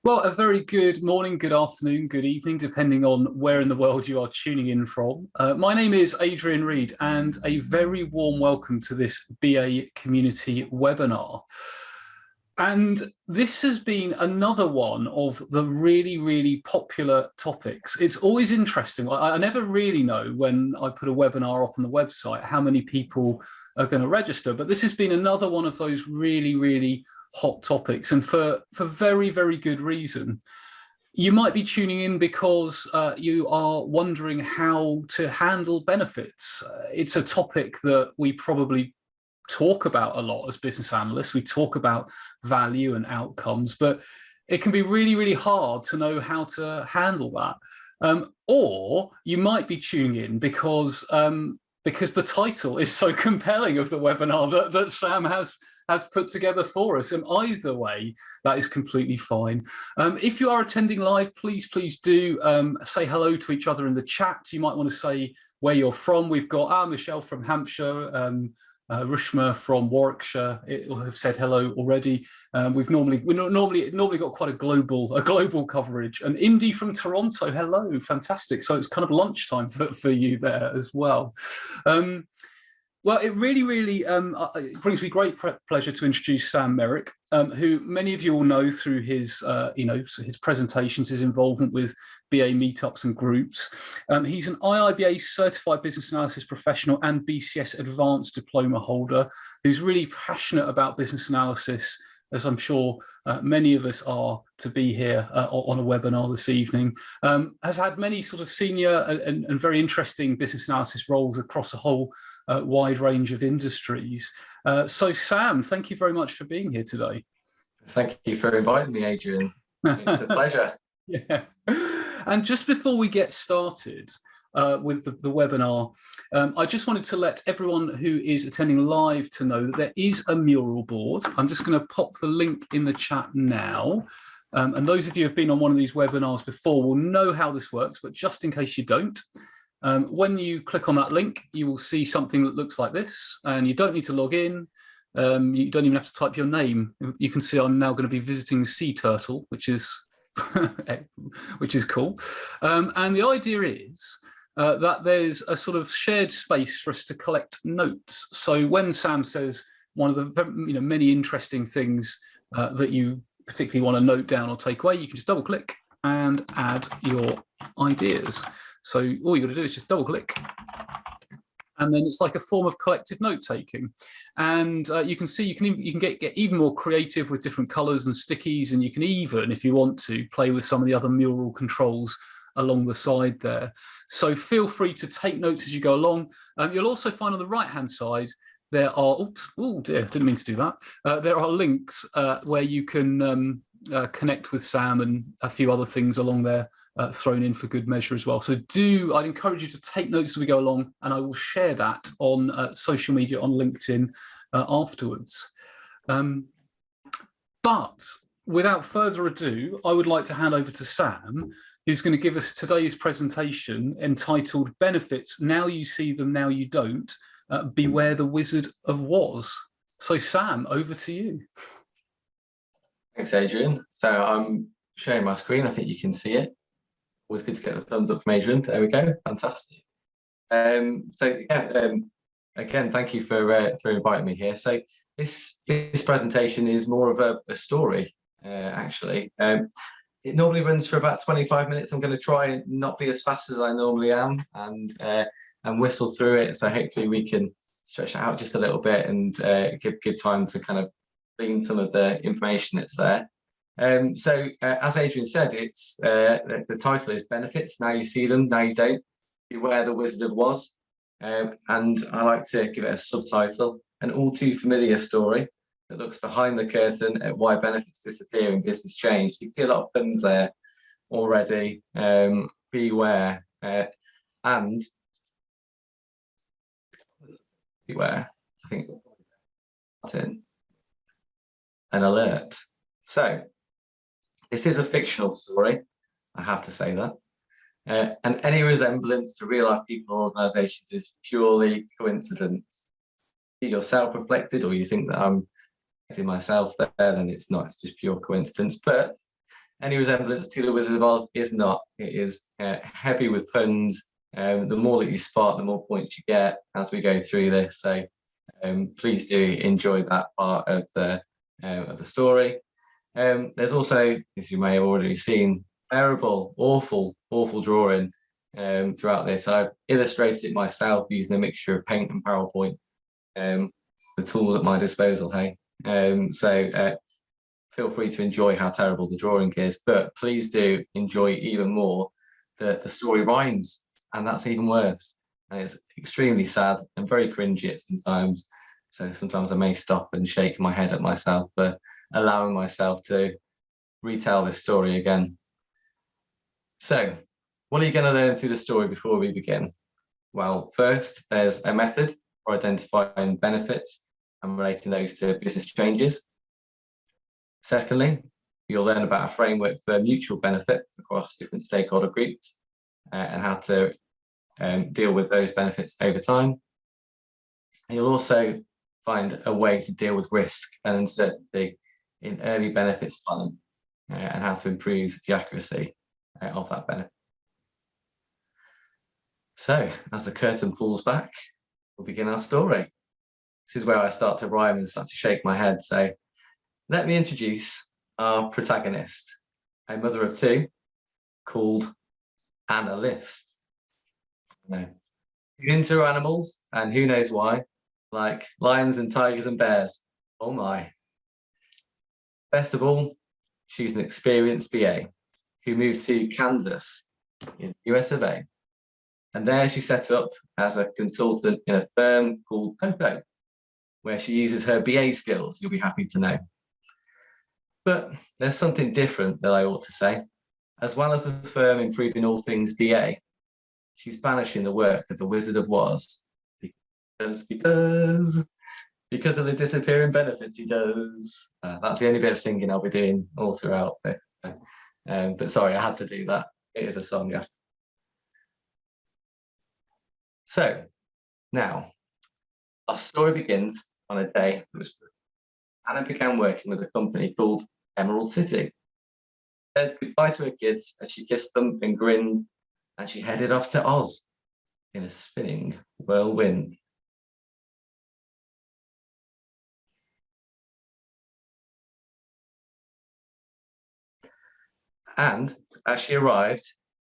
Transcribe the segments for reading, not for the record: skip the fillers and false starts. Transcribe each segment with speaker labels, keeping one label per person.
Speaker 1: Well, a very good morning, good afternoon, good evening, depending on where in the world you are tuning in from. My name is Adrian Reed, and a very warm welcome to this BA Community webinar. And this has been another one of the really, really popular topics. It's always interesting. I never really know when I put a webinar up on the website how many people are going to register, but this has been another one of those really, really hot topics, and for very, very good reason. You might be tuning in because you are wondering how to handle benefits. It's a topic that we probably talk about a lot as business analysts. We talk about value and outcomes, but it can be really, really hard to know how to handle that. Or you might be tuning in because the title is so compelling of the webinar that Sam has put together for us. And either way, that is completely fine. If you are attending live, please do say hello to each other in the chat. You might want to say where you're from. We've got Michelle from Hampshire, Rushma from Warwickshire have said hello already. We've normally got quite a global coverage. And Indy from Toronto, hello, fantastic. So it's kind of lunchtime for you there as well. Well, it really brings me great pleasure to introduce Sam Merrick, who many of you will know through his his presentations, his involvement with BA meetups and groups. He's an IIBA certified business analysis professional and BCS advanced diploma holder who's really passionate about business analysis, as I'm sure many of us are to be here on a webinar this evening. Has had many sort of senior and very interesting business analysis roles across a whole wide range of industries. So Sam, thank you very much for being here today.
Speaker 2: Thank you for inviting me, Adrian. It's a pleasure.
Speaker 1: Yeah. And just before we get started with the webinar, I just wanted to let everyone who is attending live to know that there is a mural board. I'm just going to pop the link in the chat now. And those of you who have been on one of these webinars before will know how this works, but just in case you don't, when you click on that link, you will see something that looks like this, and you don't need to log in. You don't even have to type your name. You can see I'm now going to be visiting Sea Turtle, which is cool. And the idea is that there's a sort of shared space for us to collect notes. So when Sam says one of the many interesting things that you particularly want to note down or take away, you can just double click and add your ideas. So all you got to do is just double click, and then it's like a form of collective note taking. And you can see you can get even more creative with different colors and stickies, and you can even, if you want to, play with some of the other mural controls along the side there. So feel free to take notes as you go along. You'll also find on the right hand side there are, oh dear, didn't mean to do that. There are links where you can connect with Sam and a few other things along there thrown in for good measure as well. So I'd encourage you to take notes as we go along, and I will share that on social media, on LinkedIn afterwards. But without further ado, I would like to hand over to Sam, who's going to give us today's presentation entitled Benefits, Now You See Them, Now You Don't, Beware the Wizard of Woz. So Sam, over to you.
Speaker 2: Thanks, Adrian. So I'm sharing my screen. I think you can see it. Always good to get the thumbs up from Adrian. There we go. Fantastic. Again, thank you for inviting me here. So this presentation is more of a story, actually. It normally runs for about 25 minutes. I'm going to try and not be as fast as I normally am and whistle through it. So hopefully we can stretch it out just a little bit and give time to kind of bring some of the information that's there. As Adrian said, it's the title is Benefits, Now You See Them, Now You Don't, Beware the Wizard of Woz. And I like to give it a subtitle, An All Too Familiar Story that looks behind the curtain at why benefits disappear and business change. You can see a lot of puns there already. Beware and beware. I think an alert. So this is a fictional story, I have to say that. And any resemblance to real life people or organisations is purely coincidence. If you're self-reflected or you think that I'm reflecting myself there, then it's not, it's just pure coincidence. But any resemblance to the Wizard of Woz is not. It is heavy with puns. The more that you spot, the more points you get as we go through this. So please do enjoy that part of the story. There's also, as you may have already seen, terrible, awful drawing throughout this. I've illustrated it myself using a mixture of paint and PowerPoint, the tools at my disposal, hey. So feel free to enjoy how terrible the drawing is, but please do enjoy even more the story rhymes, and that's even worse. And it's extremely sad and very cringy at sometimes. So sometimes I may stop and shake my head at myself for allowing myself to retell this story again. So, what are you going to learn through the story before we begin? Well, first, there's a method for identifying benefits and relating those to business changes. Secondly, you'll learn about a framework for mutual benefit across different stakeholder groups and how to deal with those benefits over time. And you'll also find a way to deal with risk and uncertainty in early benefits planning and how to improve the accuracy of that benefit. So, as the curtain pulls back, we'll begin our story. This is where I start to rhyme and start to shake my head. So, let me introduce our protagonist, a mother of two called Anna Lizst. She's into her animals, and who knows why, like lions and tigers and bears. Oh my. Best of all, she's an experienced BA who moved to Kansas in the US of A. And there she set up as a consultant in a firm called Toto, where she uses her BA skills, you'll be happy to know. But there's something different that I ought to say. As well as the firm improving all things BA, she's banishing the work of the Wizard of Woz because of the disappearing benefits he does. That's the only bit of singing I'll be doing all throughout. But sorry, I had to do that. It is a song, yeah. So now, our story begins on a day that was Anna began working with a company called Emerald City. She said goodbye to her kids as she kissed them and grinned, and she headed off to Oz in a spinning whirlwind. And as she arrived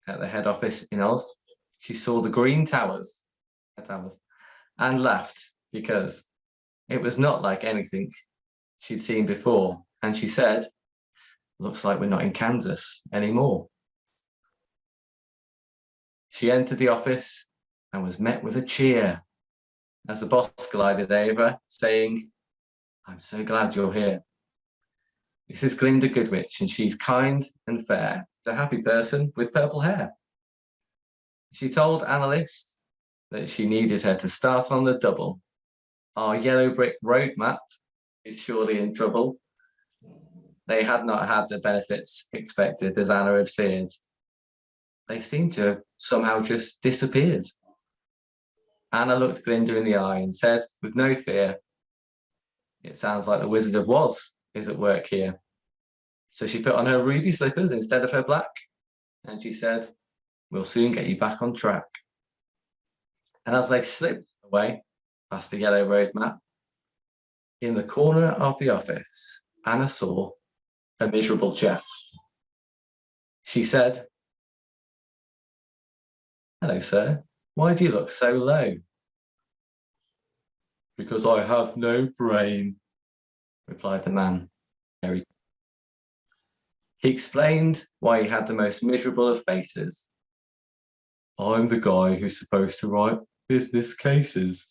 Speaker 2: at the head office in Oz, she saw the green towers and laughed because it was not like anything she'd seen before. And she said, "Looks like we're not in Kansas anymore." She entered the office and was met with a cheer as the boss glided over, saying, "I'm so glad you're here. This is Glinda Goodwitch, and she's kind and fair. She's a happy person with purple hair." She told Anna Lizst that she needed her to start on the double. Our yellow brick roadmap is surely in trouble. They had not had the benefits expected, as Anna had feared. They seemed to have somehow just disappeared. Anna looked Glinda in the eye and said, with no fear, "It sounds like the Wizard of Woz is at work here." So she put on her ruby slippers instead of her black, and she said, "We'll soon get you back on track." And as they slipped away past the yellow road map, in the corner of the office, Anna saw a miserable chap. She said, "Hello, sir. Why do you look so low?" "Because I have no brain," replied the man. Merrick. He explained why he had the most miserable of faces. "I'm the guy who's supposed to write business cases.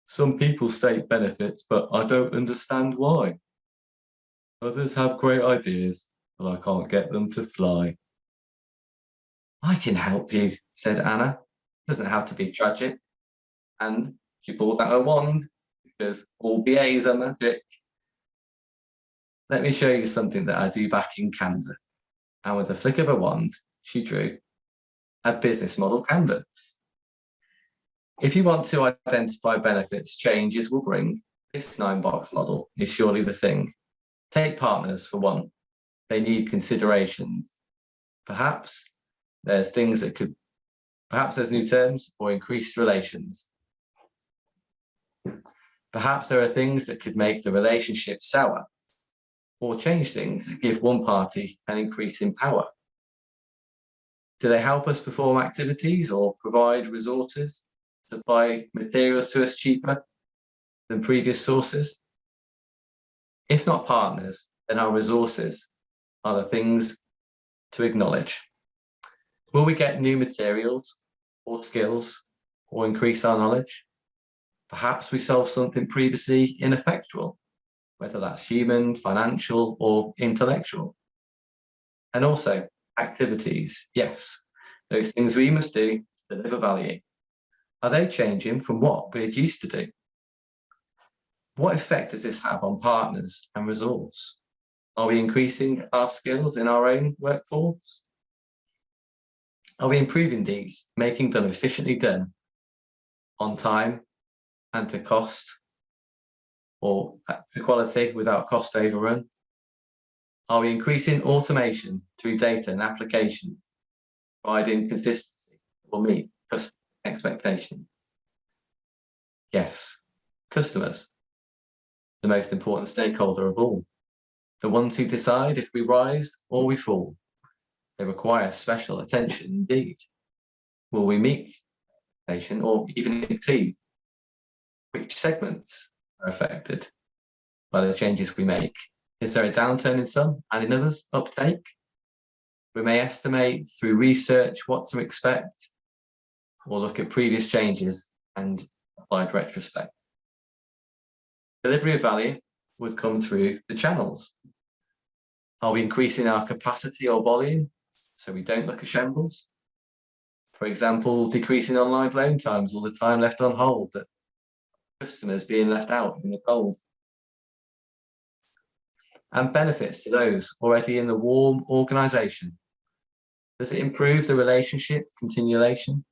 Speaker 2: Some people state benefits, but I don't understand why. Others have great ideas, but I can't get them to fly." "I can help you," said Anna. "It doesn't have to be tragic." And she pulled out her wand, because all BAs are magic. "Let me show you something that I do back in Kansas." And with a flick of a wand, she drew a business model canvas. If you want to identify benefits changes will bring, this 9-box model is surely the thing. Take partners for one. they need considerations. Perhaps there's new terms or increased relations. Perhaps there are things that could make the relationship sour, or change things that give one party an increase in power. Do they help us perform activities or provide resources, supply materials to us cheaper than previous sources? If not partners, then our resources are the things to acknowledge. Will we get new materials or skills or increase our knowledge? Perhaps we solve something previously ineffectual, whether that's human, financial, or intellectual. And also, activities, yes, those things we must do to deliver value. Are they changing from what we're used to do? What effect does this have on partners and resource? Are we increasing our skills in our own workforce? Are we improving these, making them efficiently done, on time and to cost, or to quality without cost overrun? Are we increasing automation through data and applications, providing consistency will meet customer expectations? Yes, customers, the most important stakeholder of all, the ones who decide if we rise or we fall. They require special attention indeed. Will we meet expectation or even exceed? Which segments are affected by the changes we make? Is there a downturn in some and in others uptake? We may estimate through research what to expect, or look at previous changes and applied retrospect. Delivery of value would come through the channels. Are we increasing our capacity or volume so we don't look a shambles? For example, decreasing online loan times or the time left on hold, that customers being left out in the cold. And benefits to those already in the warm organisation. Does it improve the relationship continuation?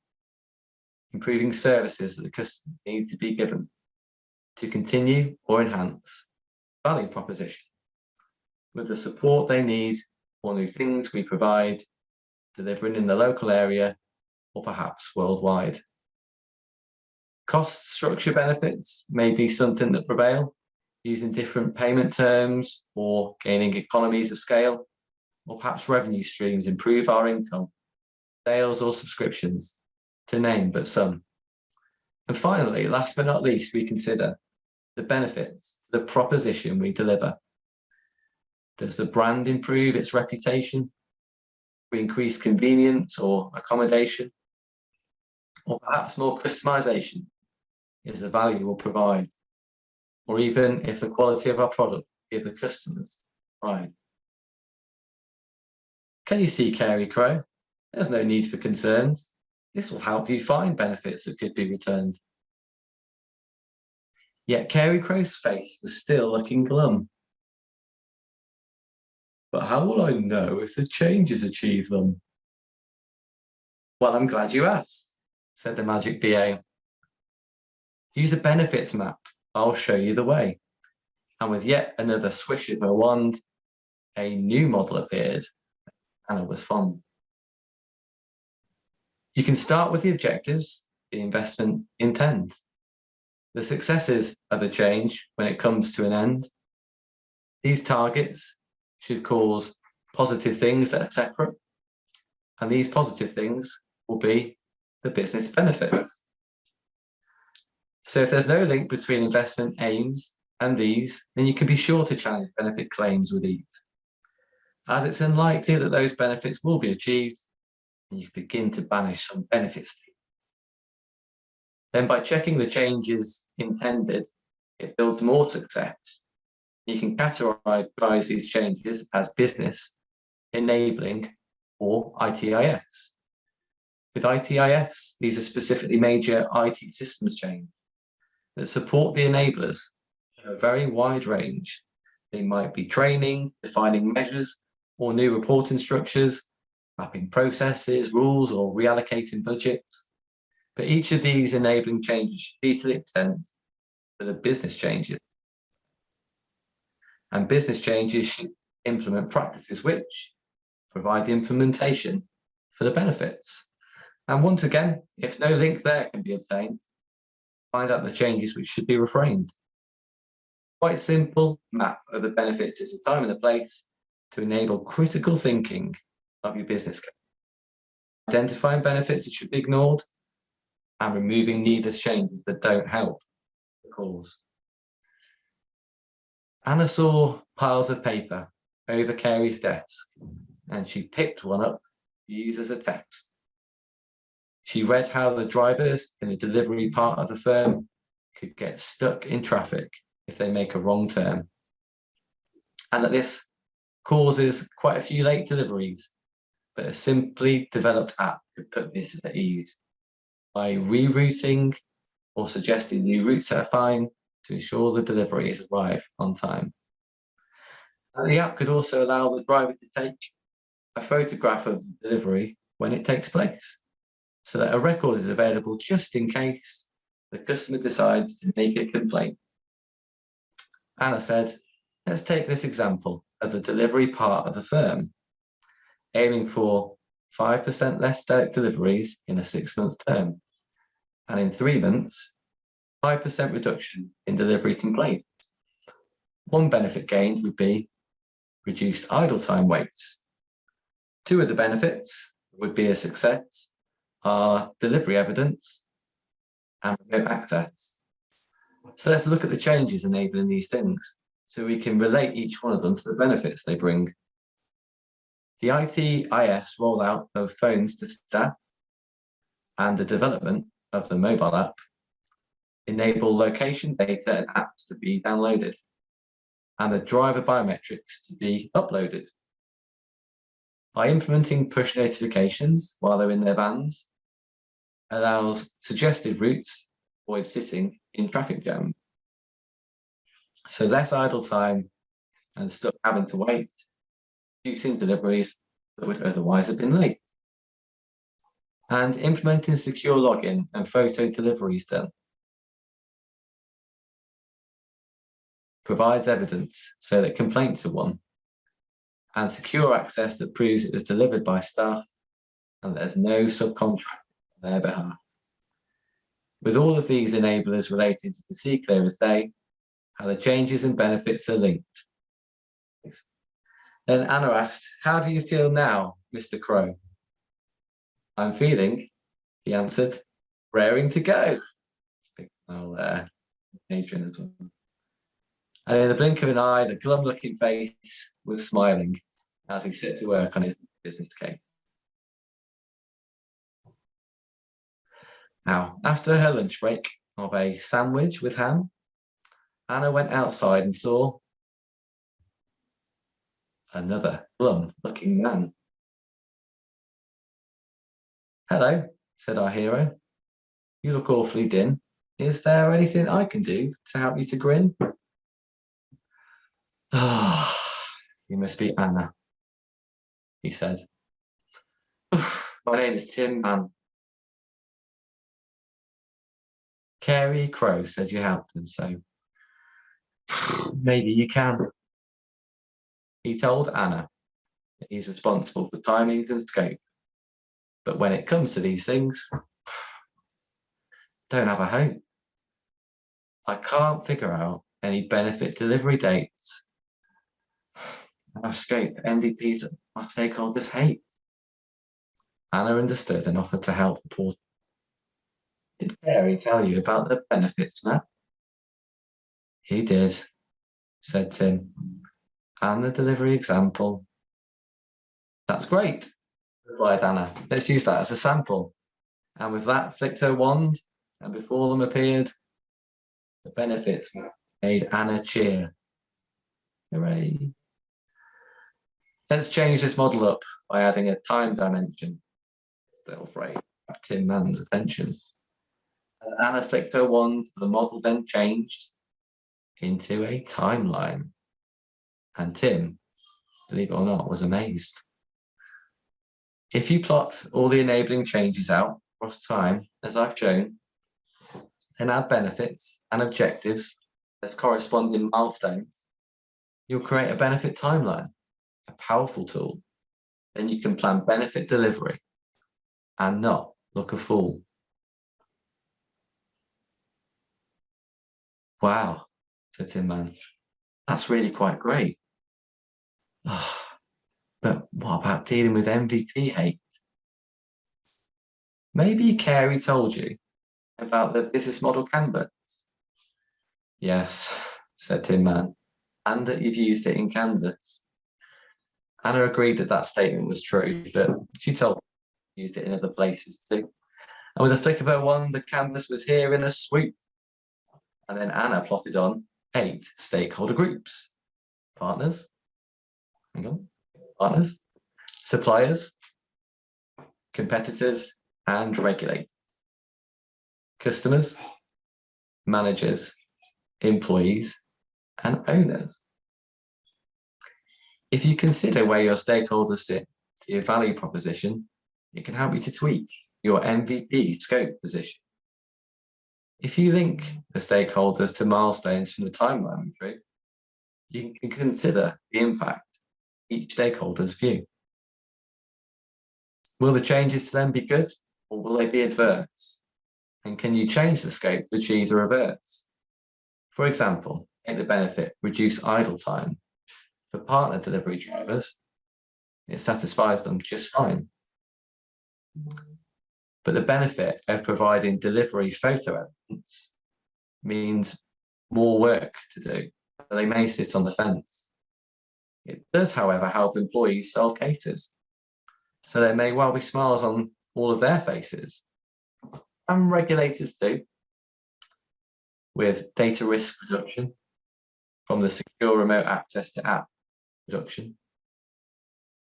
Speaker 2: Improving services that the customers need to be given to continue or enhance value proposition with the support they need or new things we provide, delivering in the local area or perhaps worldwide. Cost structure benefits may be something that prevail, using different payment terms or gaining economies of scale, or perhaps revenue streams improve our income, sales or subscriptions, to name but some. And finally, last but not least, we consider the benefits to the proposition we deliver. Does the brand improve its reputation? We increase convenience or accommodation, or perhaps more customization is the value we'll provide, or even if the quality of our product gives the customers pride. Can you see Carey Crow? There's no need for concerns. This will help you find benefits that could be returned. Yet Carey Crow's face was still looking glum. But how will I know if the changes achieve them? Well, I'm glad you asked, said the magic BA. Use a benefits map. I'll show you the way. And with yet another swish of her wand, a new model appeared. Anna was fond. You can start with the objectives the investment intends. The successes of the change when it comes to an end. These targets should cause positive things that are separate, and these positive things will be the business benefit. So if there's no link between investment aims and these, then you can be sure to challenge benefit claims with ease, as it's unlikely that those benefits will be achieved, and you begin to banish some benefits. Then by checking the changes intended, it builds more success. You can categorize these changes as business, enabling, or ITIS. With ITIS, these are specifically major IT systems change that support the enablers in a very wide range. They might be training, defining measures, or new reporting structures, mapping processes, rules, or reallocating budgets. But each of these enabling changes should be to the extent that the business changes. And business changes should implement practices which provide the implementation for the benefits. And once again, if no link there can be obtained, find out the changes which should be reframed. Quite simple map of the benefits is the time and the place to enable critical thinking of your business case. Identifying benefits that should be ignored and removing needless changes that don't help the cause. Anna saw piles of paper over Carey's desk and she picked one up to use as a text. She read how the drivers in the delivery part of the firm could get stuck in traffic if they make a wrong turn, and that this causes quite a few late deliveries, but a simply developed app could put this at ease by rerouting or suggesting new routes that are fine to ensure the deliveries arrive on time. And the app could also allow the driver to take a photograph of the delivery when it takes place, so that a record is available just in case the customer decides to make a complaint. Anna said, let's take this example of the delivery part of the firm, aiming for 5% less direct deliveries in a 6-month term, and in 3 months, 5% reduction in delivery complaints. One benefit gained would be reduced idle time waits. 2 of the benefits would be a success are delivery evidence and remote access. So let's look at the changes enabling these things so we can relate each one of them to the benefits they bring. The ITIS rollout of phones to staff and the development of the mobile app enable location data and apps to be downloaded and the driver biometrics to be uploaded. By implementing push notifications while they're in their vans, allows suggested routes to avoid sitting in traffic jam. So less idle time and stuck having to wait, reducing deliveries that would otherwise have been late. And implementing secure login and photo deliveries done. Provides evidence so that complaints are won, and secure access that proves it was delivered by staff and there's no subcontract on their behalf. With all of these enablers related, you can see clear as day how the changes and benefits are linked. Then Anna asked, how do you feel now, Mr. Crow? I'm feeling, he answered, raring to go. Big smile there, Adrian as well. And in the blink of an eye, the glum-looking face was smiling as he set to work on his business case. Now, after her lunch break of a sandwich with ham, Anna went outside and saw another glum-looking man. Hello, said our hero. You look awfully dim. Is there anything I can do to help you to grin? Ah, you must be Anna, he said. My name is Tim, man. Carey Crow said you helped him, so maybe you can. He told Anna that he's responsible for timings and scope, but when it comes to these things, don't have a hope. I can't figure out any benefit delivery dates. Our scope MVPs our stakeholders hate. Anna understood and offered to help the poor. Did Carey tell you about the benefits, Matt? He did, said Tim. And the delivery example. That's great, replied Anna. Let's use that as a sample. And with that, flicked her wand, and before them appeared the benefits made Anna cheer. Hooray. Let's change this model up by adding a time dimension. Still afraid of Tim Mann's attention. As Anna flicked her wand, the model then changed into a timeline. And Tim, believe it or not, was amazed. If you plot all the enabling changes out across time, as I've shown, then add benefits and objectives as corresponding milestones, you'll create a benefit timeline a powerful tool, then you can plan benefit delivery and not look a fool. Wow, said Tin Man. That's really quite great. Oh, but what about dealing with MVP hate? Maybe Carey told you about the business model canvas. Yes, said Tin Man, and that you've used it in Kansas. Anna agreed that that statement was true, but she told me she used it in other places too. And with a flick of her wand, the canvas was here in a swoop. And then Anna plotted on 8 stakeholder groups. Partners, hang on, partners, suppliers, competitors, and regulators. Customers, managers, employees, and owners. If you consider where your stakeholders sit to your value proposition, it can help you to tweak your MVP scope position. If you link the stakeholders to milestones from the timeline we drew, you can consider the impact each stakeholder's view. Will the changes to them be good, or will they be adverse? And can you change the scope to achieve the reverse? For example, take the benefit reduce idle time. For partner delivery drivers, it satisfies them just fine. But the benefit of providing delivery photo evidence means more work to do, so they may sit on the fence. It does, however, help employees solve cases, so there may well be smiles on all of their faces. And regulators too, with data risk reduction from the secure remote access to app reduction.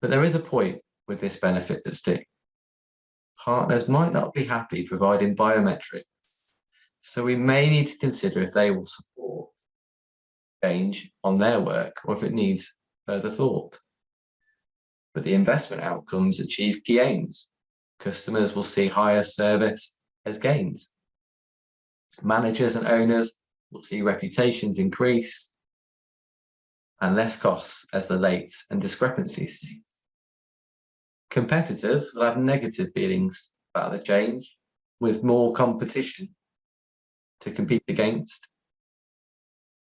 Speaker 2: But there is a point with this benefit that sticks. Partners might not be happy providing biometrics, so we may need to consider if they will support change on their work or if it needs further thought. But the investment outcomes achieve key aims. Customers will see higher service as gains. Managers and owners will see reputations increase and less costs as the lates and discrepancies cease. Competitors will have negative feelings about the change with more competition to compete against.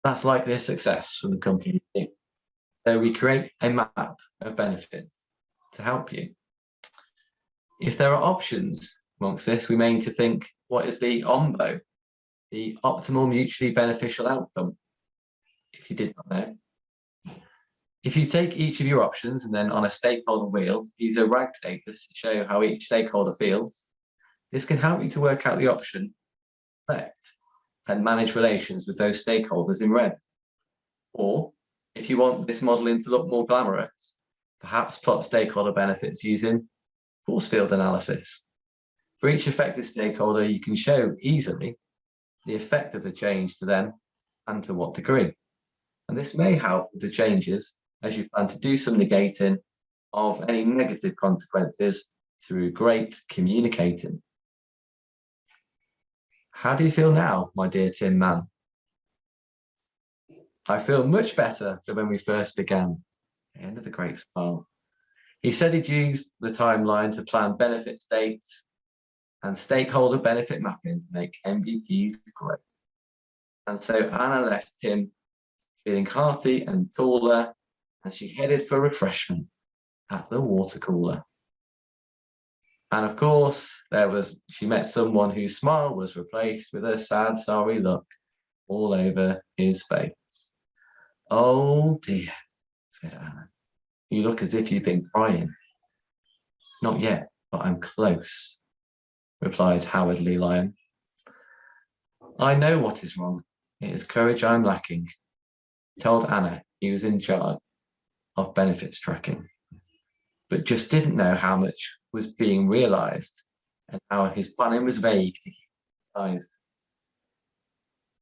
Speaker 2: That's likely a success for the company. So we create a map of benefits to help you. If there are options amongst this, we may need to think, what is the OMBO, the optimal mutually beneficial outcome? If you did not know. If you take each of your options and then on a stakeholder wheel, use a rag status to show how each stakeholder feels, this can help you to work out the option select and manage relations with those stakeholders in red. Or if you want this modeling to look more glamorous, perhaps plot stakeholder benefits using force field analysis. For each affected stakeholder, you can show easily the effect of the change to them and to what degree. And this may help with the changes as you plan to do some negating of any negative consequences through great communicating. How do you feel now, my dear Tin Man? I feel much better than when we first began. The end of the great smile. He said he'd used the timeline to plan benefit states and stakeholder benefit mapping to make MVPs great. And so Anna left him feeling hearty and taller, and she headed for refreshment at the water cooler. And of course, she met someone whose smile was replaced with a sad, sorry look all over his face. Oh dear, said Anna. You look as if you've been crying. Not yet, but I'm close, replied Howard Lee Lyon. I know what is wrong. It is courage I'm lacking. He told Anna he was in charge of benefits tracking, but just didn't know how much was being realised and how his planning was vague to keep surprised.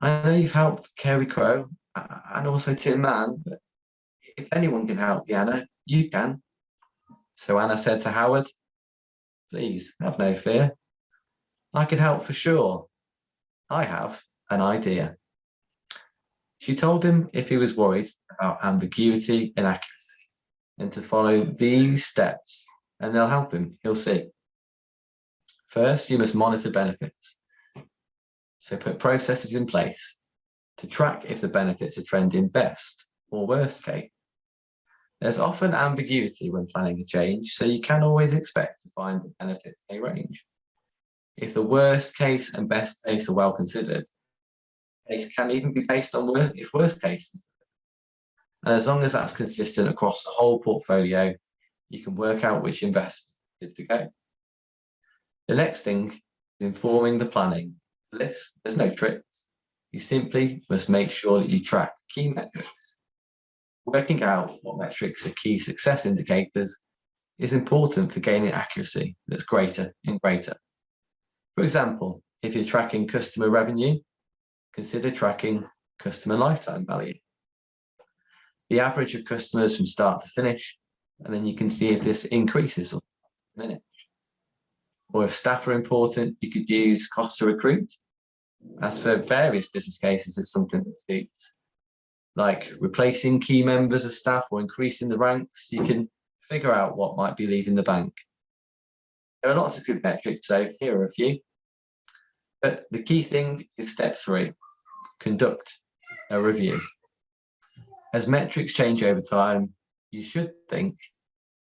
Speaker 2: I know you've helped Carey Crow and also Tin Man, but if anyone can help you, Anna, you can. So Anna said to Howard, please have no fear. I can help for sure. I have an idea. She told him if he was worried about ambiguity, inaccuracy, and to follow these steps, and they'll help him. He'll see. First, you must monitor benefits. So put processes in place to track if the benefits are trending best or worst case. There's often ambiguity when planning a change, so you can always expect to find the benefits they range. If the worst case and best case are well considered, case can even be based on if worst case. And as long as that's consistent across the whole portfolio, you can work out which investment is to go. The next thing is informing the planning. For this, there's no tricks. You simply must make sure that you track key metrics. Working out what metrics are key success indicators is important for gaining accuracy that's greater and greater. For example, if you're tracking customer revenue, consider tracking customer lifetime value. The average of customers from start to finish, and then you can see if this increases or diminishes. Or if staff are important, you could use cost to recruit. As for various business cases, it's something that suits, like replacing key members of staff or increasing the ranks. You can figure out what might be leaving the bank. There are lots of good metrics, so here are a few. But the key thing is step 3, conduct a review. As metrics change over time, you should think,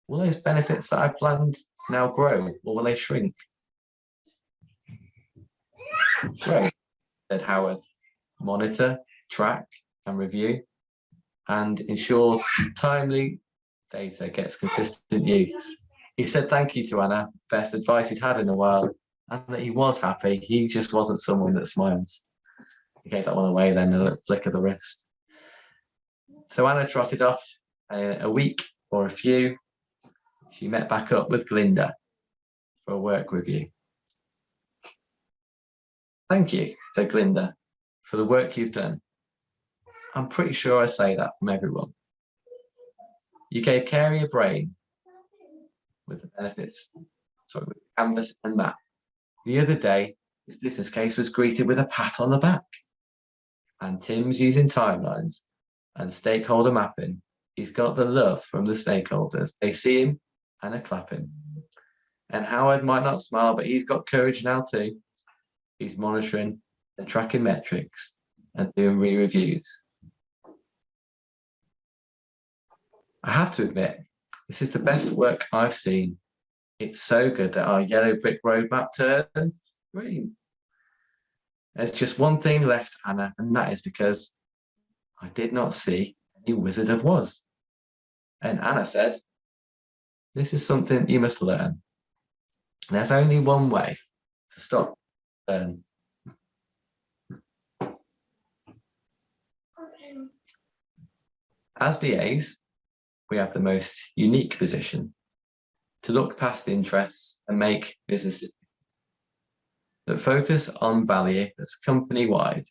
Speaker 2: will those benefits that I planned now grow, or will they shrink? Great, said Howard. Monitor, track, and review, and ensure timely data gets consistent use. He said thank you to Anna, best advice he'd had in a while, and that he was happy. He just wasn't someone that smiles. He gave that one away then, a flick of the wrist. So Anna trotted off. A week or a few, she met back up with Glinda for a work review. Thank you, said Glinda, for the work you've done. I'm pretty sure I say that from everyone. You gave Carey a brain with the benefits, with canvas and map. The other day, his business case was greeted with a pat on the back. And Tim's using timelines and stakeholder mapping. He's got the love from the stakeholders. They see him and are clapping. And Howard might not smile, but he's got courage now too. He's monitoring and tracking metrics and doing re-reviews. I have to admit, this is the best work I've seen. It's so good that our yellow brick roadmap turned green. There's just one thing left, Anna, and that is because I did not see any Wizard of Woz. And Anna said, this is something you must learn. There's only one way to stop learn. As BAs, we have the most unique position to look past interests and make businesses that focus on value that's company-wide.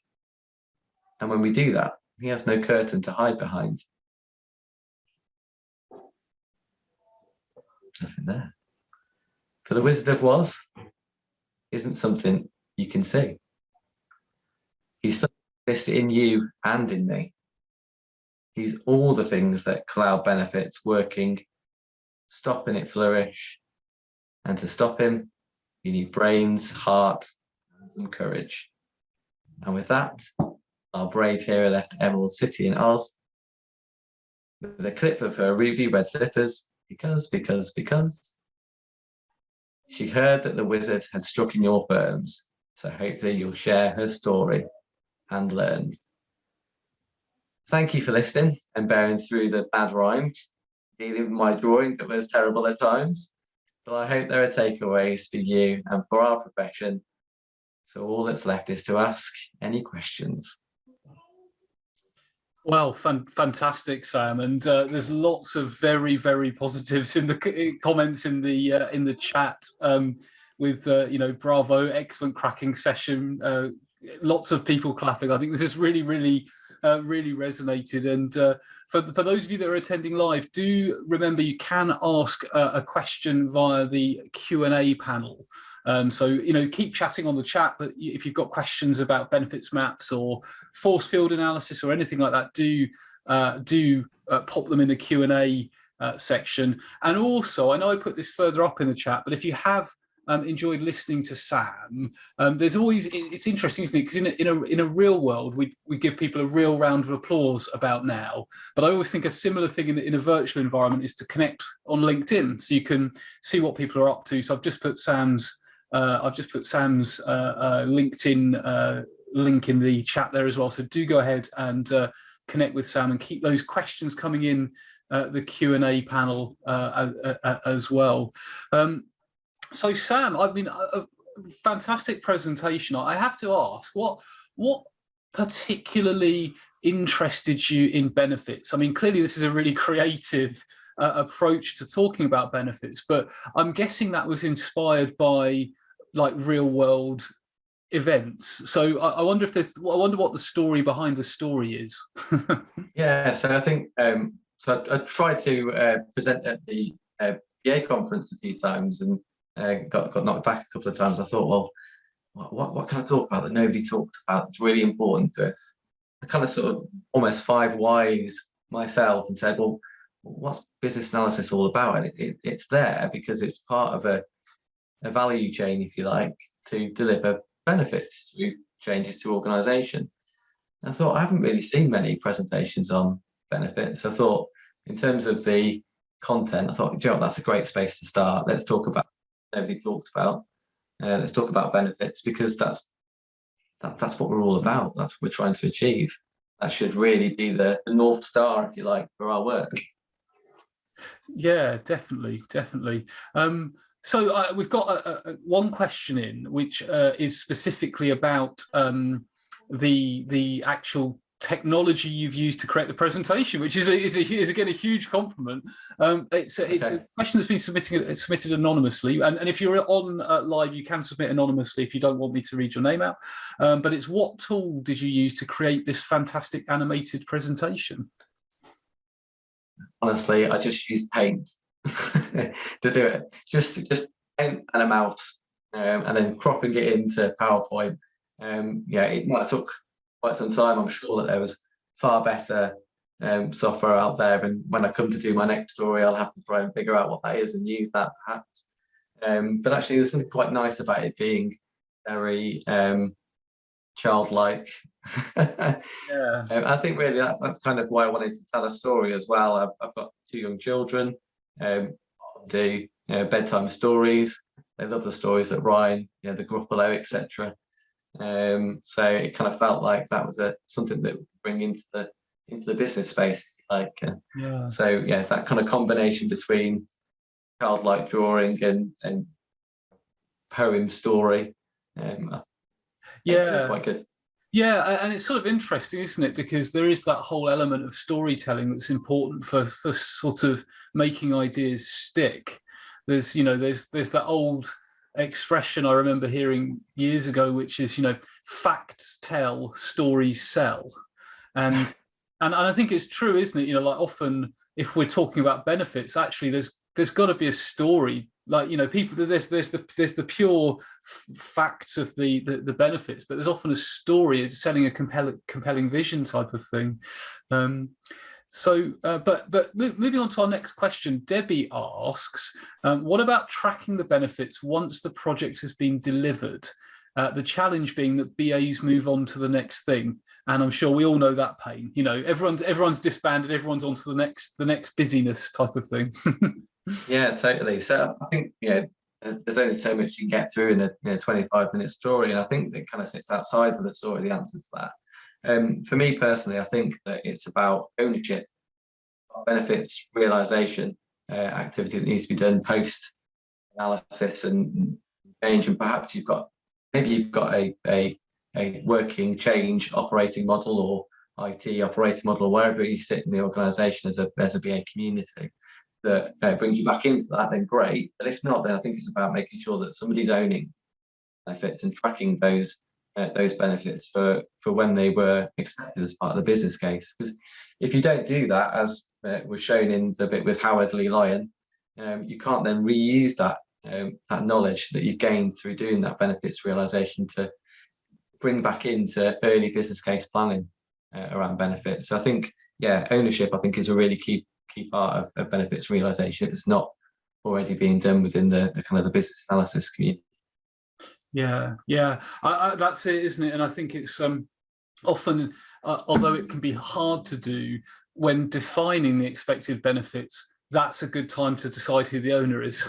Speaker 2: And when we do that, he has no curtain to hide behind. Nothing there. For the Wizard of Woz isn't something you can see. He's this in you and in me. He's all the things that cloud benefits working, stopping it flourish. And to stop him, you need brains, heart, and courage. And with that, our brave hero left Emerald City in Oz with a clip of her ruby red slippers because she heard that the wizard had struck in your firms. So hopefully you'll share her story and learn. Thank you for listening and bearing through the bad rhymes, dealing with my drawing that was terrible at times. But I hope there are takeaways for you and for our profession. So all that's left is to ask any questions.
Speaker 1: Well, fantastic, Sam, and there's lots of very, very positives in the comments in the chat. With bravo, excellent cracking session. Lots of people clapping. I think this is really, really, really resonated. And for those of you that are attending live, do remember you can ask a question via the Q&A panel. So, keep chatting on the chat, but if you've got questions about benefits maps or force field analysis or anything like that, do pop them in the Q&A section. And also, I know I put this further up in the chat, but if you have enjoyed listening to Sam, there's always, it's interesting, isn't it? Because in a real world, we give people a real round of applause about now. But I always think a similar thing in a virtual environment is to connect on LinkedIn, so you can see what people are up to. So I've just put Sam's LinkedIn link in the chat there as well. So do go ahead and connect with Sam and keep those questions coming in the Q&A panel as well. So Sam, I mean, a fantastic presentation. I have to ask, what particularly interested you in benefits? I mean, clearly this is a really creative approach to talking about benefits, but I'm guessing that was inspired by like real world events. So I wonder if I wonder what the story behind the story is.
Speaker 2: Yeah, so I think so I tried to present at the BA conference a few times and got knocked back a couple of times. I thought, well, what can I talk about that nobody talks about? It's really important to us. I kind of sort of almost 5 whys myself and said, well, what's business analysis all about? And it's there because it's part of a value chain, if you like, to deliver benefits through changes to organisation. I thought I haven't really seen many presentations on benefits. I thought in terms of the content, I thought, Joe, that's a great space to start. Let's talk about nobody talks about. Let's talk about benefits, because that's what we're all about. That's what we're trying to achieve. That should really be the North Star, if you like, for our work.
Speaker 1: Yeah, definitely. So we've got one question in, which is specifically about the actual technology you've used to create the presentation, which is again a huge compliment. It's a question that's been submitted anonymously, and if you're on live, you can submit anonymously if you don't want me to read your name out. But it's, what tool did you use to create this fantastic animated presentation?
Speaker 2: Honestly, I just used Paint to do it. Just Paint and a mouse, and then cropping it into PowerPoint. Yeah, it might have took quite some time. I'm sure that there was far better software out there, and when I come to do my next story, I'll have to try and figure out what that is and use that perhaps. But actually, there's something quite nice about it being very childlike.
Speaker 1: Yeah.
Speaker 2: I think really that's kind of why I wanted to tell a story as well. I've got 2 young children, do bedtime stories. They love the stories that rhyme, the Gruffalo, etc. So it kind of felt like that was something that would bring into the business space, like so yeah, that kind of combination between childlike drawing and poem story,
Speaker 1: yeah,
Speaker 2: quite good.
Speaker 1: Yeah, and it's sort of interesting, isn't it? Because there is that whole element of storytelling that's important for sort of making ideas stick. There's that old expression I remember hearing years ago, which is, facts tell, stories sell. And I think it's true, isn't it? Like often if we're talking about benefits, actually there's got to be a story. Like, people, there's the pure facts of the benefits, but there's often a story. It's selling a compelling vision type of thing. But moving on to our next question, Debbie asks, what about tracking the benefits once the project has been delivered? The challenge being that BAs move on to the next thing, and I'm sure we all know that pain. Everyone's disbanded, everyone's on to the next busyness type of thing.
Speaker 2: Yeah, totally. So I think there's only so much you can get through in a 25-minute story, and I think that kind of sits outside of the story, the answer to that. For me personally, I think that it's about ownership, benefits realization, activity that needs to be done post analysis and change, and perhaps you've got a working change operating model or IT operating model, or wherever you sit in the organization as a BA community that brings you back into that, then great. But if not, then I think it's about making sure that somebody's owning benefits and tracking those benefits for when they were expected as part of the business case. Because if you don't do that, as was shown in the bit with Howard Lee Lyon, you can't then reuse that knowledge that you've gained through doing that benefits realization to bring back into early business case planning around benefits. So I think, ownership, I think, is a really key key part of benefits realisation if it's not already being done within the kind of the business analysis community.
Speaker 1: Yeah, that's it, isn't it? And I think it's often, although it can be hard to do when defining the expected benefits, that's a good time to decide who the owner is.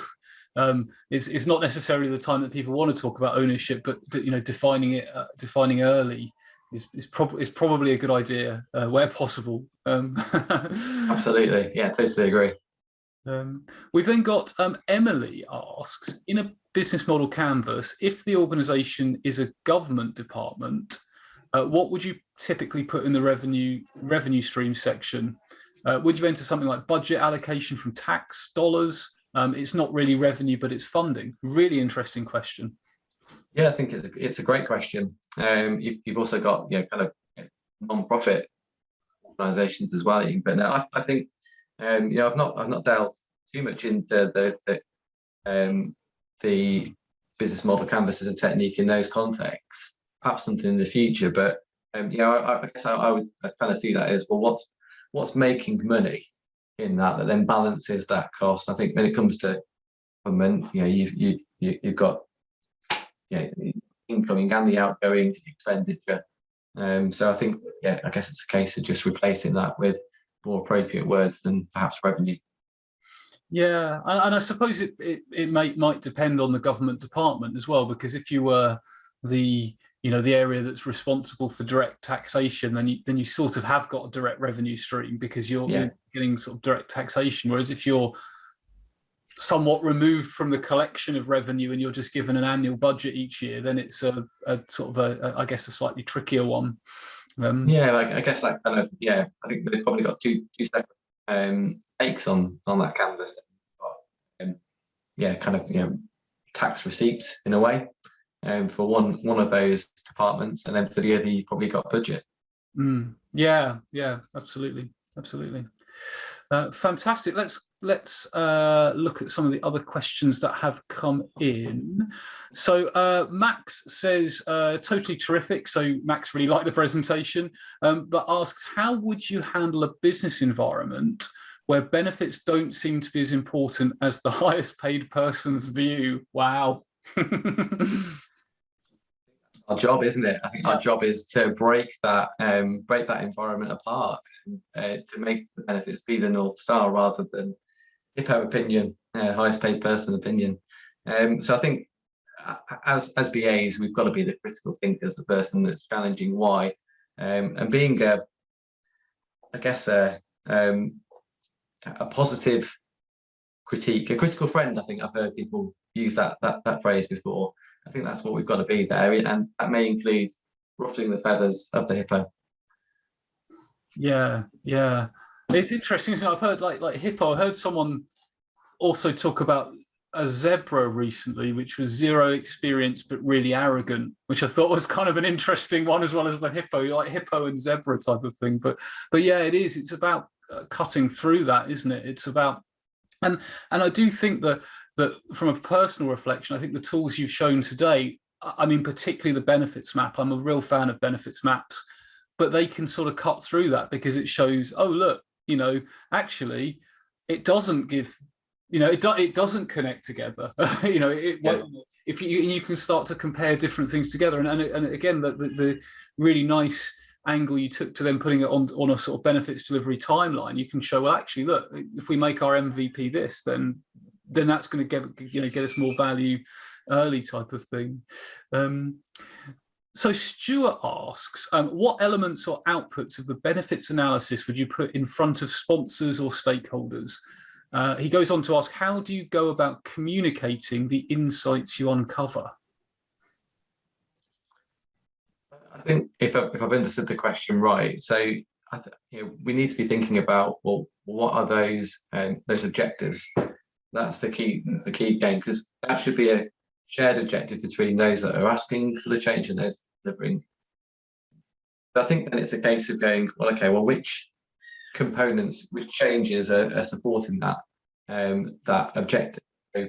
Speaker 1: It's not necessarily the time that people want to talk about ownership, but defining early is probably a good idea where possible.
Speaker 2: Absolutely, yeah, totally agree.
Speaker 1: We've then got Emily asks, in a business model canvas, if the organisation is a government department, what would you typically put in the revenue stream section? Would you enter something like budget allocation from tax dollars? It's not really revenue, but it's funding. Really interesting question.
Speaker 2: Yeah, I think it's a great question. You've also got kind of non-profit organisations as well. But no, I think I've not delved too much into the business model canvas as a technique in those contexts. Perhaps something in the future, but I guess I'd kind of see that as, well, what's making money in that then balances that cost. I think when it comes to government, you've got incoming and the outgoing expenditure. So I think I guess it's a case of just replacing that with more appropriate words than perhaps revenue.
Speaker 1: Yeah, and I suppose it might depend on the government department as well, because if you were the area that's responsible for direct taxation, then you sort of have got a direct revenue stream because you're getting sort of direct taxation. Whereas if you're somewhat removed from the collection of revenue and you're just given an annual budget each year, then it's a sort of I guess a slightly trickier one.
Speaker 2: I guess that kind of I think they've probably got two separate takes on that canvas. Kind of tax receipts in a way. For one of those departments, and then for the other, you've probably got budget.
Speaker 1: Yeah, absolutely. Fantastic. Let's look at some of the other questions that have come in. So Max says, totally terrific. So Max really liked the presentation, but asks, how would you handle a business environment where benefits don't seem to be as important as the highest paid person's view? Wow.
Speaker 2: Our job, isn't it? I think our job is to break that environment apart, to make the benefits be the North Star rather than hippo opinion, highest paid person opinion. So I think as BAs, we've got to be the critical thinkers, the person that's challenging why, and being a positive critique, a critical friend. I think I've heard people use that phrase before. I think that's what we've got to be there, and that may include ruffling the feathers of the hippo.
Speaker 1: Yeah, it's interesting. So I've heard like hippo. I heard someone also talk about a zebra recently, which was zero experience but really arrogant, which I thought was kind of an interesting one, as well as the hippo, like hippo and zebra type of thing. But yeah, it is. It's about cutting through that, isn't it? It's about, and I do think that from a personal reflection, I think the tools you've shown today, I mean, particularly the benefits map, I'm a real fan of benefits maps, but they can sort of cut through that because it shows, oh, look, actually, it doesn't give, it doesn't connect together. If you can start to compare different things together, and again, the really nice angle you took to then putting it on a sort of benefits delivery timeline, you can show, well, actually, look, if we make our MVP this, then that's going to get us more value early, type of thing. So Stuart asks, what elements or outputs of the benefits analysis would you put in front of sponsors or stakeholders? He goes on to ask, how do you go about communicating the insights you uncover?
Speaker 2: I think if I've understood the question right, so we need to be thinking about, well, what are those objectives? That's the key game, because that should be a shared objective between those that are asking for the change and those delivering. But I think then it's a case of going, well, okay, well, which components, which changes are supporting that objective? So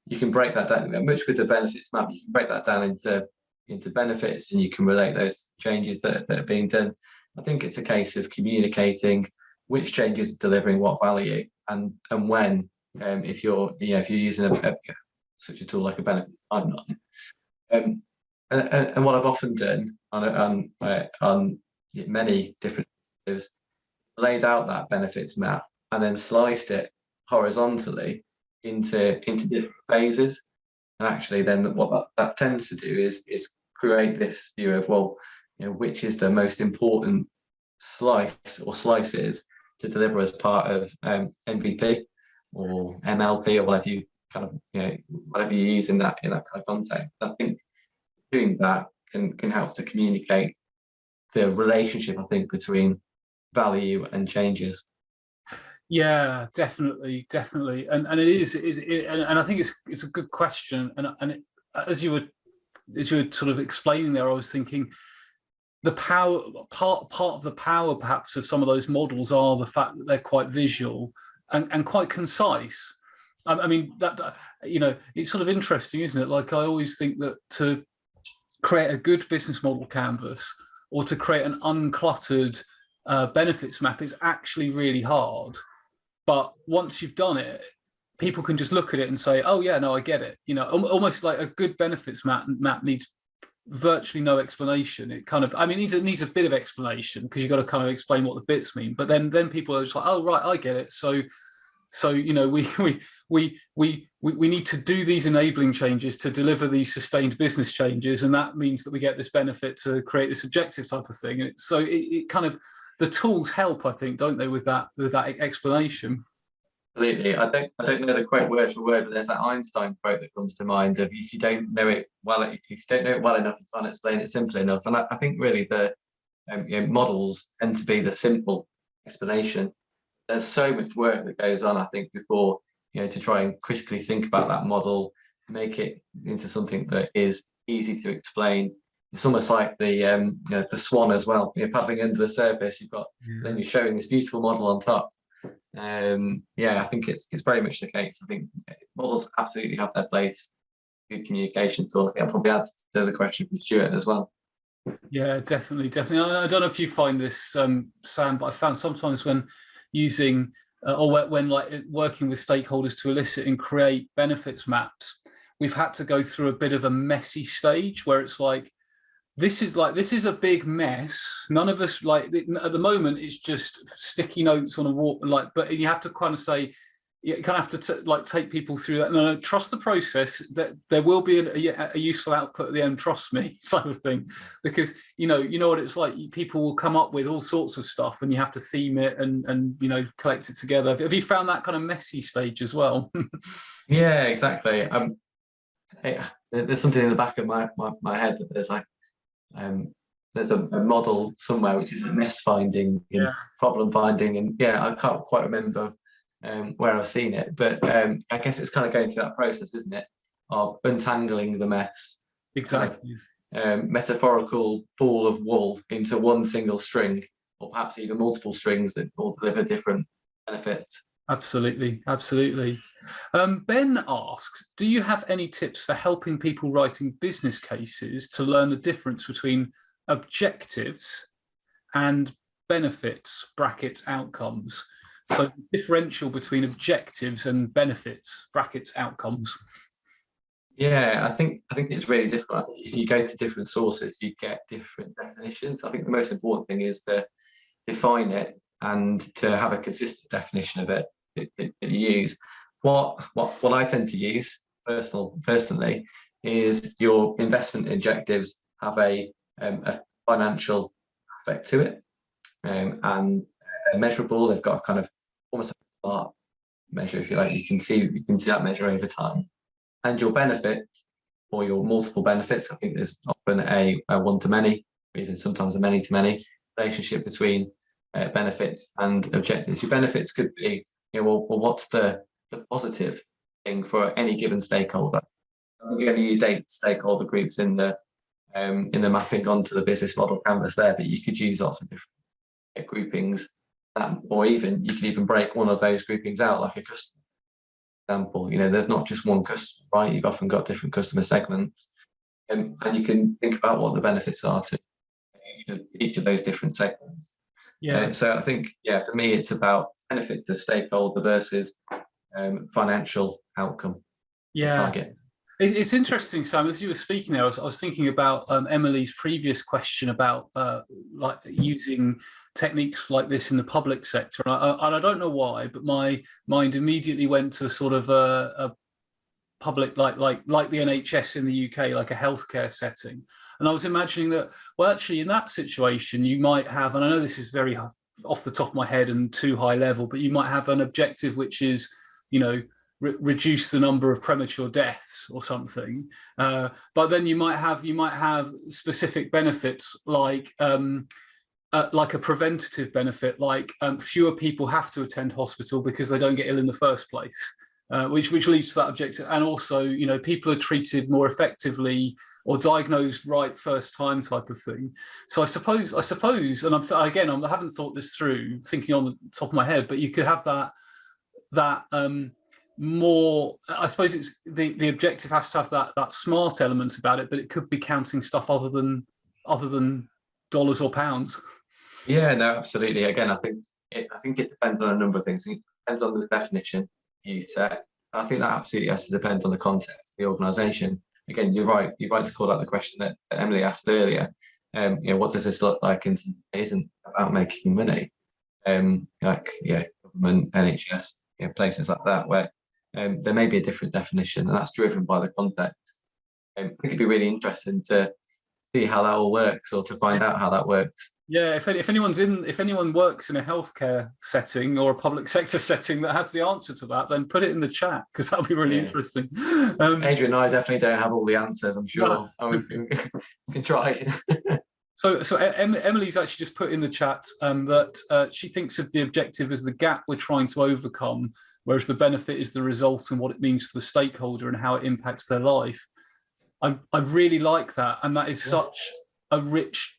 Speaker 2: you can break that down, much with the benefits map, you can break that down into benefits, and you can relate those changes that are being done. I think it's a case of communicating which changes are delivering what value, and when, if you're using such a tool like a benefit timeline. And what I've often done on many different initiatives, laid out that benefits map and then sliced it horizontally into different phases. And actually then what that tends to do is create this view of, well, which is the most important slice or slices to deliver as part of MVP or MLP or whatever you whatever you use in that kind of context. I think doing that can help to communicate the relationship, I think, between value and changes.
Speaker 1: Yeah, definitely, and it is, and I think it's a good question, and as you were sort of explaining there, I was thinking the power part of the power perhaps of some of those models are the fact that they're quite visual and quite concise. I mean that it's sort of interesting, isn't it? Like, I always think that to create a good business model canvas or to create an uncluttered benefits map is actually really hard. But once you've done it, people can just look at it and say, oh yeah, no, I get it. Almost like a good benefits map needs virtually no explanation. It kind of, I mean, it needs a bit of explanation because you've got to kind of explain what the bits mean. But then people are just like, oh right, I get it. So we need to do these enabling changes to deliver these sustained business changes, and that means that we get this benefit to create this objective type of thing. And it kind of, the tools help, I think, don't they, with that explanation?
Speaker 2: Absolutely. I don't know the quote word for word, but there's that Einstein quote that comes to mind of, if you don't know it well enough, you can't explain it simply enough. And I think really the models tend to be the simple explanation. There's so much work that goes on, I think, before to try and critically think about that model, make it into something that is easy to explain. It's almost like the swan as well. You're paddling under the surface. Then you're showing this beautiful model on top. I think it's very much the case. I think models absolutely have their place. Good communication tool. I'll probably add to the question from Stuart as well.
Speaker 1: Yeah, definitely. I don't know if you find this, Sam, but I found sometimes when using or when like working with stakeholders to elicit and create benefits maps, we've had to go through a bit of a messy stage where it's like, this is a big mess. None of us, like, at the moment it's just sticky notes on a wall, like, but you have to kind of say, you kind of have to take people through that. No, trust the process, that there will be a useful output at the end, trust me, type of thing. Because you know what it's like, people will come up with all sorts of stuff and you have to theme it and collect it together. Have you found that kind of messy stage as well?
Speaker 2: Yeah, exactly. There's something in the back of my head that there's a model somewhere which is mess finding and problem finding, and I can't quite remember where I've seen it, but I guess it's kind of going through that process, isn't it, of untangling the mess.
Speaker 1: Exactly.
Speaker 2: Metaphorical ball of wool into one single string, or perhaps even multiple strings that all deliver different benefits.
Speaker 1: Absolutely. Ben asks, do you have any tips for helping people writing business cases to learn the difference between objectives and benefits (brackets outcomes)? So the differential between objectives and benefits (brackets outcomes).
Speaker 2: Yeah, I think it's really different. If you go to different sources, you get different definitions. I think the most important thing is to define it and to have a consistent definition of it that you use. What I tend to use personally is your investment objectives have a financial aspect to it, and measurable. They've got a kind of almost a smart measure, if you like. You can see that measure over time. And your benefit, or your multiple benefits, I think there's often a one-to-many, or even sometimes a many-to-many relationship between benefits and objectives. Your benefits could be, well, what's the positive thing for any given stakeholder? We're going to use 8 stakeholder groups in the mapping onto the business model canvas there, but you could use lots of different groupings, or even you could even break one of those groupings out, like a customer example. There's not just one customer, right? You've often got different customer segments, and you can think about what the benefits are to each of those different segments.
Speaker 1: Yeah.
Speaker 2: So I think, yeah, for me, it's about benefit to stakeholder versus financial outcome or
Speaker 1: Yeah.
Speaker 2: target.
Speaker 1: It's interesting, Sam. As you were speaking there, I was thinking about Emily's previous question about like using techniques like this in the public sector, and I don't know why, but my mind immediately went to sort of a public like the NHS in the UK, like a healthcare setting, and I was imagining that, well, actually, in that situation, you might have, and I know this is very off the top of my head and too high level, but you might have an objective which is, you know, reduce the number of premature deaths or something, but then you might have specific benefits like a preventative benefit, like fewer people have to attend hospital because they don't get ill in the first place, which leads to that objective. And also, you know, people are treated more effectively or diagnosed right first time type of thing. So I suppose, and I haven't thought this through, thinking on the top of my head, but you could have that more, I suppose it's the objective has to have that smart element about it, but it could be counting stuff other than dollars or pounds.
Speaker 2: Yeah, no, absolutely. Again, I think it depends on a number of things. It depends on the definition you set. I think that absolutely has to depend on the context of the organisation. Again, you're right. You're right to call out the question that Emily asked earlier. You know, what does this look like? And it isn't about making money. Like, yeah, government, NHS, you know, places like that where there may be a different definition, and that's driven by the context. I think it'd be really interesting to see how that all works, or to find out how that works.
Speaker 1: Yeah, if anyone works in a healthcare setting or a public sector setting that has the answer to that, then put it in the chat, because that'll be really interesting.
Speaker 2: Adrian and I definitely don't have all the answers, I'm sure.
Speaker 1: No.
Speaker 2: I mean, we can try.
Speaker 1: So Emily's actually just put in the chat that she thinks of the objective as the gap we're trying to overcome, whereas the benefit is the result and what it means for the stakeholder and how it impacts their life. I really like that, and that is such a rich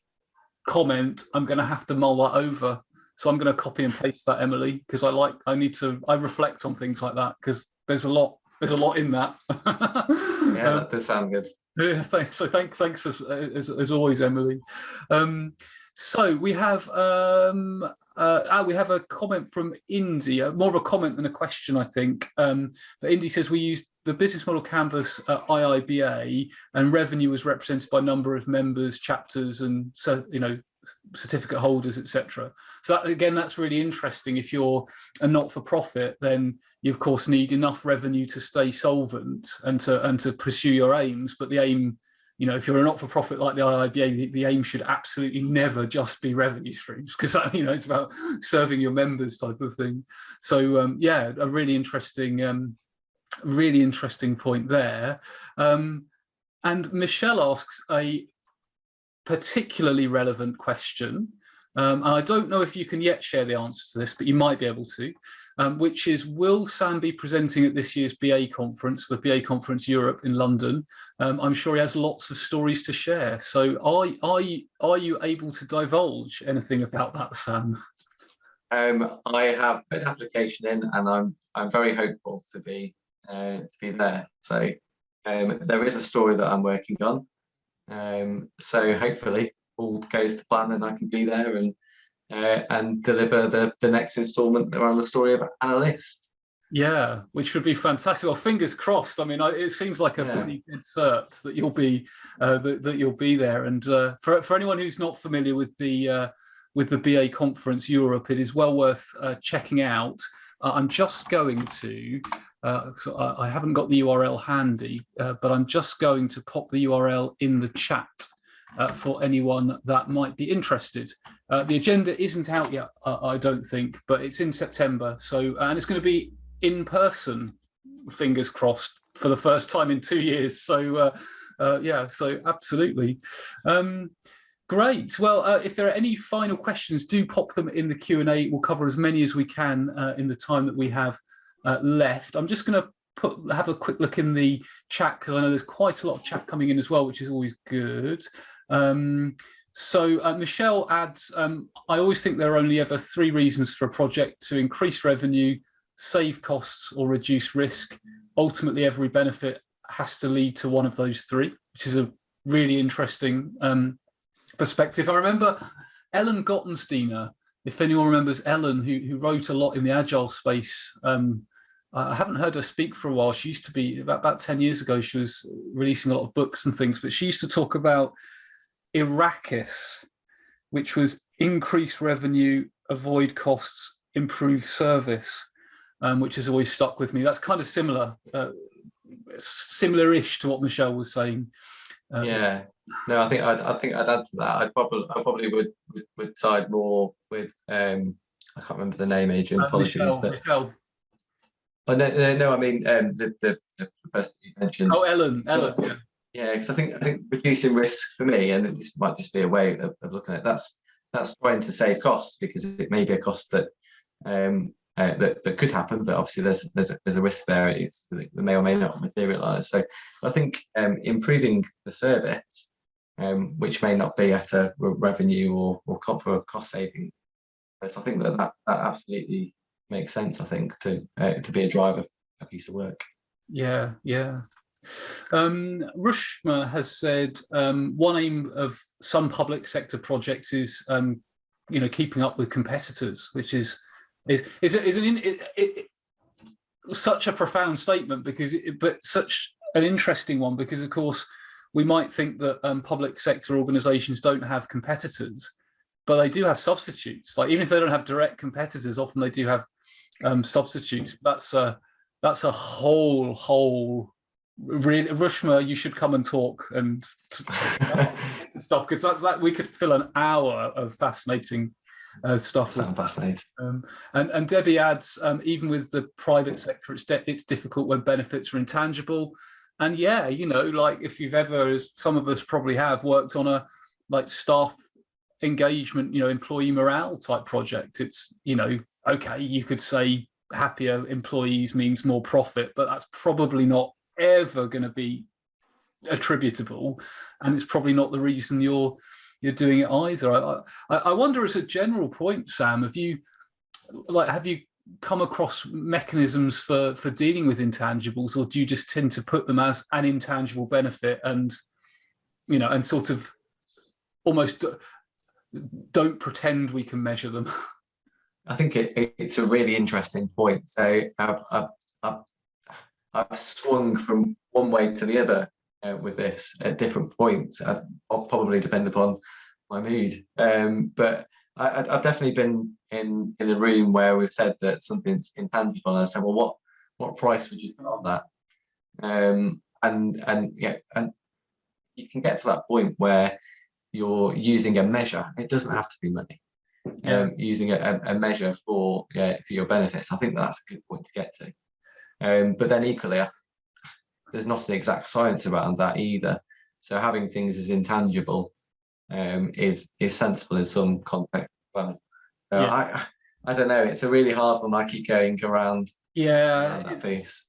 Speaker 1: comment. I'm going to have to mull that over, so I'm going to copy and paste that, Emily, because I reflect on things like that, because there's a lot in that.
Speaker 2: Yeah, that does sound good.
Speaker 1: Yeah, thanks. So thanks as always, Emily. So we have a comment from Indy, more of a comment than a question, I think. But Indy says we used the business model canvas at IIBA, and revenue was represented by number of members, chapters, and certificate holders, etc. So again, that's really interesting. If you're a not-for-profit, then you of course need enough revenue to stay solvent and to pursue your aims. But the aim, you know, if you're a not-for-profit like the IIBA, the aim should absolutely never just be revenue streams, because it's about serving your members type of thing. So yeah, a really interesting point there. And Michelle asks a particularly relevant question, and I don't know if you can yet share the answer to this, but you might be able to, which is, will Sam be presenting at this year's BA conference, the BA Conference Europe in London? I'm sure he has lots of stories to share. So are you able to divulge anything about that, Sam?
Speaker 2: I have put an application in, and I'm very hopeful to be there. So there is a story that I'm working on. So hopefully all goes to plan and I can be there and deliver the next instalment around the story of Anna Lizst.
Speaker 1: Yeah, which would be fantastic. Well, fingers crossed. I mean, it seems like a pretty good cert that you'll be there. And for anyone who's not familiar with the BA Conference Europe, it is well worth checking out. I'm just going to. So I haven't got the URL handy, but I'm just going to pop the URL in the chat for anyone that might be interested. The agenda isn't out yet, I don't think, but it's in September. So, and it's going to be in person, fingers crossed, for the first time in 2 years. So, yeah, so absolutely. Great. Well, if there are any final questions, do pop them in the Q&A. We'll cover as many as we can in the time that we have left. I'm just going to have a quick look in the chat, because I know there's quite a lot of chat coming in as well, which is always good. So Michelle adds, I always think there are only ever 3 reasons for a project: to increase revenue, save costs, or reduce risk. Ultimately, every benefit has to lead to one of those 3, which is a really interesting perspective. I remember Ellen Gottensteiner if anyone remembers Ellen, who wrote a lot in the agile space. I haven't heard her speak for a while. She used to be about 10 years ago. She was releasing a lot of books and things, but she used to talk about Irakis, which was increase revenue, avoid costs, improve service, which has always stuck with me. That's kind of similar-ish to what Michelle was saying.
Speaker 2: Yeah, no, I think I'd add to that. I probably would side more with I can't remember the name, Adrian. Apologies,
Speaker 1: Michelle.
Speaker 2: Oh, no. I mean, the person you mentioned.
Speaker 1: Oh, Ellen.
Speaker 2: Yeah, because I think reducing risk for me, and this might just be a way of looking at it, that's trying to save costs, because it may be a cost that that could happen, but obviously there's a risk there. It may or may not materialise. So I think improving the service, which may not be at a revenue or for a cost saving, but I think that absolutely makes sense. I think to be a driver of a piece of work.
Speaker 1: Yeah. Rushma has said one aim of some public sector projects is keeping up with competitors, which is such a profound statement, but such an interesting one, because of course we might think that public sector organizations don't have competitors, but they do have substitutes. Like, even if they don't have direct competitors, often they do have substitutes. That's a whole really, Rushma, you should come and talk and stuff, because that we could fill an hour of fascinating stuff.
Speaker 2: Sounds fascinating.
Speaker 1: And Debbie adds, even with the private sector, it's difficult when benefits are intangible. And yeah, like, if you've ever, as some of us probably have, worked on a staff engagement, employee morale type project, it's okay, you could say happier employees means more profit, but that's probably not ever going to be attributable, and it's probably not the reason you're doing it either. I wonder, as a general point, Sam, have you come across mechanisms for dealing with intangibles, or do you just tend to put them as an intangible benefit and and sort of almost don't pretend we can measure them?
Speaker 2: I think it's a really interesting point. So I've swung from one way to the other with this at different points. I'll probably depend upon my mood. But I've definitely been in a room where we've said that something's intangible, and I said, well, what price would you put on that? And you can get to that point where you're using a measure. It doesn't have to be money. Using a measure for your benefits. I think that's a good point to get to. But then equally, there's not an exact science around that either. So having things as intangible is sensible in some context. Well, I don't know. It's a really hard one. I keep going around.
Speaker 1: Yeah,
Speaker 2: that piece.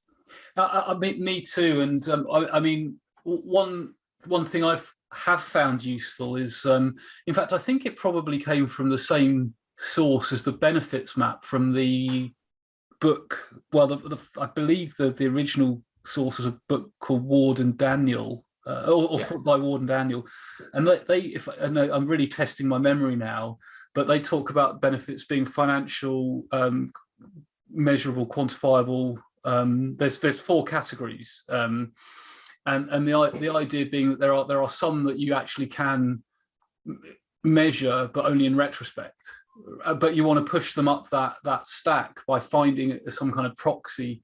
Speaker 1: Me too. And I mean, one thing have found useful is, in fact, I think it probably came from the same source as the benefits map from the book. Well, I believe the original source is a book called Ward and Daniel, by Ward and Daniel, and I know I'm really testing my memory now, but they talk about benefits being financial, measurable, quantifiable. There's 4 categories, and the idea being that there are some that you actually can measure, but only in retrospect. But you want to push them up that stack by finding some kind of proxy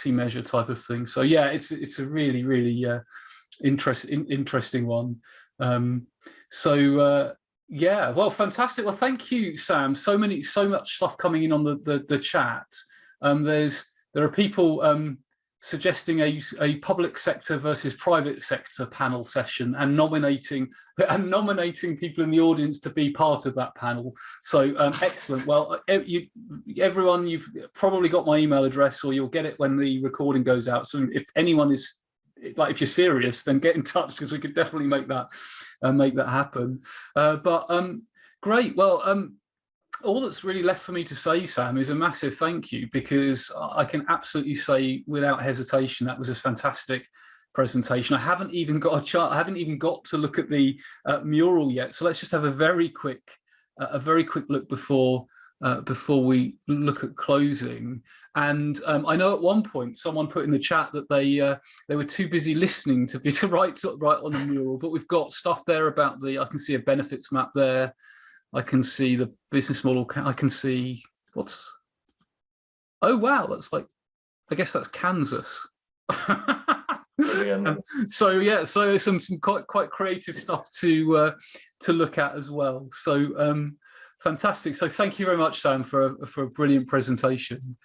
Speaker 1: measure type of thing. So yeah, it's a really interesting one. Yeah, well, fantastic. Well, thank you, Sam. So much stuff coming in on the chat. There are people suggesting a public sector versus private sector panel session, and nominating people in the audience to be part of that panel. So excellent. Well, everyone, you've probably got my email address, or you'll get it when the recording goes out. So if anyone is if you're serious, then get in touch, because we could definitely make that happen. Great. Well, all that's really left for me to say, Sam, is a massive thank you, because I can absolutely say without hesitation that was a fantastic presentation. I haven't even got a chart. I haven't even got to look at the mural yet. So let's just have a very quick a very quick look before we look at closing. And I know at one point someone put in the chat that they were too busy listening to write on the mural, but we've got stuff there about I can see a benefits map there. I can see the business model. I can see oh wow, that's like, I guess that's Kansas. So yeah, so some quite creative stuff to look at as well. So fantastic. So thank you very much, Sam, for a brilliant presentation.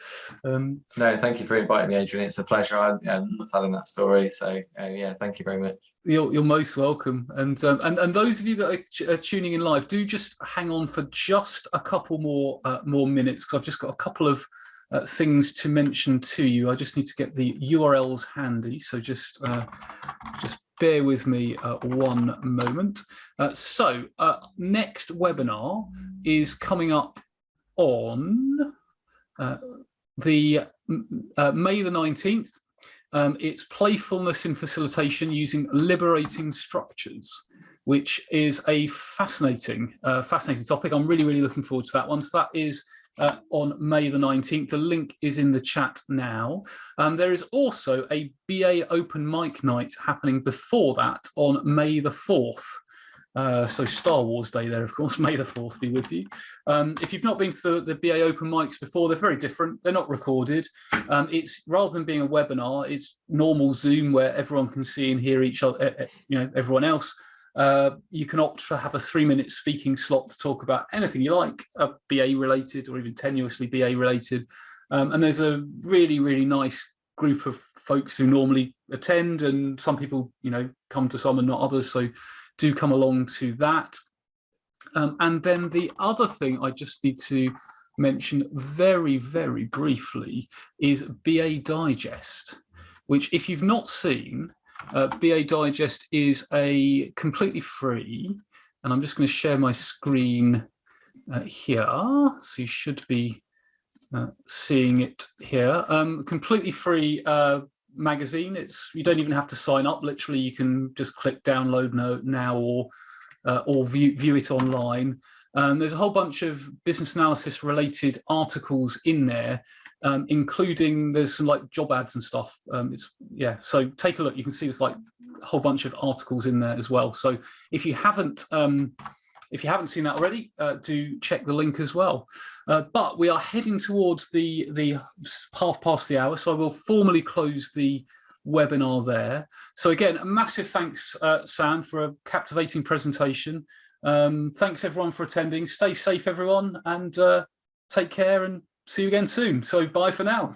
Speaker 2: No, thank you for inviting me, Adrian. It's a pleasure. I love telling that story. So yeah, thank you very much.
Speaker 1: You're most welcome. And those of you that are tuning in live, do just hang on for just a couple more minutes, because I've just got a couple of things to mention to you. I just need to get the URLs handy, so just bear with me one moment. So next webinar is coming up on the May the 19th. It's playfulness in facilitation using liberating structures, which is a fascinating topic. I'm really looking forward to that one. So that is on May the 19th. The link is in the chat now. There is also a BA open mic night happening before that on May the 4th. So Star Wars Day there, of course. May the 4th be with you. If you've not been to the BA open mics before, they're very different. They're not recorded. It's, rather than being a webinar, it's normal Zoom where everyone can see and hear each other, everyone else. You can opt for have a 3-minute speaking slot to talk about anything you like, BA related or even tenuously BA related. And there's a really nice group of folks who normally attend, and some people, come to some and not others. So do come along to that. And then the other thing I just need to mention very briefly is BA Digest, which, if you've not seen, BA Digest is a completely free, and I'm just going to share my screen here, so you should be seeing it here. Completely free magazine. You don't even have to sign up. Literally, you can just click download now or view it online. There's a whole bunch of business analysis related articles in there. Including, there's some like job ads and stuff. So take a look. You can see there's like a whole bunch of articles in there as well. So if you haven't seen that already, do check the link as well. But we are heading towards the half past the hour, so I will formally close the webinar there. So again, a massive thanks, Sam, for a captivating presentation. Thanks everyone for attending. Stay safe, everyone, and take care, and see you again soon. So bye for now.